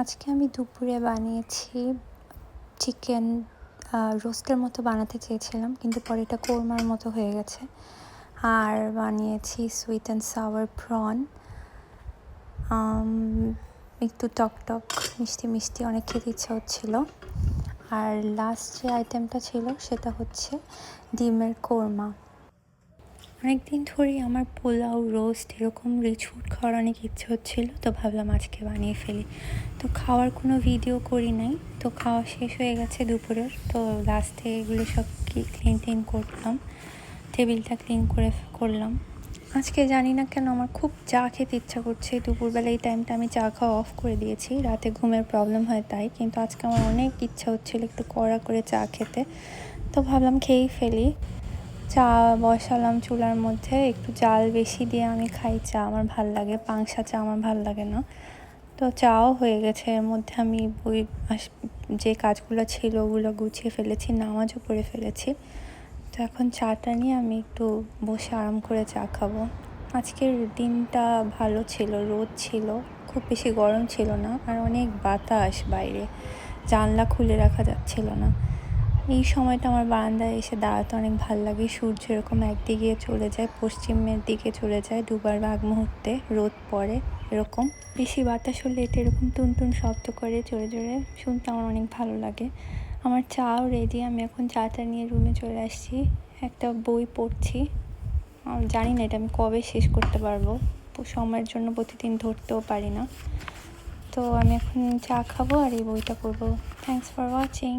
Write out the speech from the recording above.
আজকে আমি দুপুরে বানিয়েছি চিকেন রোস্টের মতো বানাতে চেয়েছিলাম, কিন্তু পরে এটা কোরমার মতো হয়ে গেছে। আর বানিয়েছি সুইট অ্যান্ড সাওয়ার প্রন, একটু টক টক মিষ্টি মিষ্টি, অনেক খেতে ইচ্ছা হচ্ছিল। আর লাস্ট যে আইটেমটা ছিল সেটা হচ্ছে ডিমের কোরমা। অনেক দিন ধরেই আমার পোলাও, রোস্ট এরকম রিচ ফুড খাওয়ার অনেক ইচ্ছে হচ্ছিলো, তো ভাবলাম আজকে বানিয়ে ফেলি। তো খাওয়ার কোনো ভিডিও করি নাই, তো খাওয়া শেষ হয়ে গেছে দুপুরের। তো লাস্টে এগুলো সব ক্লিন করলাম, টেবিলটা ক্লিন করলাম। আজকে জানি না কেন আমার খুব চা খেতে ইচ্ছা করছে। দুপুরবেলা এই টাইমটা আমি চা খাওয়া অফ করে দিয়েছি, রাতে ঘুমের প্রবলেম হয় তাই। কিন্তু আজকে আমার অনেক ইচ্ছা হচ্ছিলো একটু কড়া করে চা খেতে, তো ভাবলাম খেয়েই ফেলি। চা বসালাম চুলার মধ্যে, একটু জাল বেশি দিয়ে আমি খাই চা, আমার ভাল লাগে। পাংশা চা আমার ভাল লাগে না। তো চাও হয়ে গেছে। এর মধ্যে আমি যে কাজগুলো ছিল ওগুলো গুছিয়ে ফেলেছি, নামাজও পড়ে ফেলেছি। তো এখন চাটা নিয়ে আমি একটু বসে আরাম করে চা খাবো। আজকের দিনটা ভালো ছিল, রোদ ছিল, খুব বেশি গরম ছিল না, আর অনেক বাতাস বাইরে, জানলা খুলে রাখা যাচ্ছিল না। এই সময়টা আমার বারান্দায় এসে দাঁড়াতে অনেক ভালো লাগে। সূর্য এরকম একদিকে চলে যায়, পশ্চিমের দিকে চলে যায় দুবার আগ মুহূর্তে, রোদ পড়ে এরকম। বেশি বাতাস হলে এতে এরকম টুনটুন শব্দ করে জোরে জোরে, শুনতে আমার অনেক ভালো লাগে। আমার চাও রেডি, আমি এখন চাটা নিয়ে রুমে চলে আসছি। একটা বই পড়ছি, জানি না এটা আমি কবে শেষ করতে পারবো, সময়ের জন্য প্রতিদিন ধরতেও পারি না। তো আমি এখন চা খাবো আর এই বইটা পড়বো। Thanks for watching.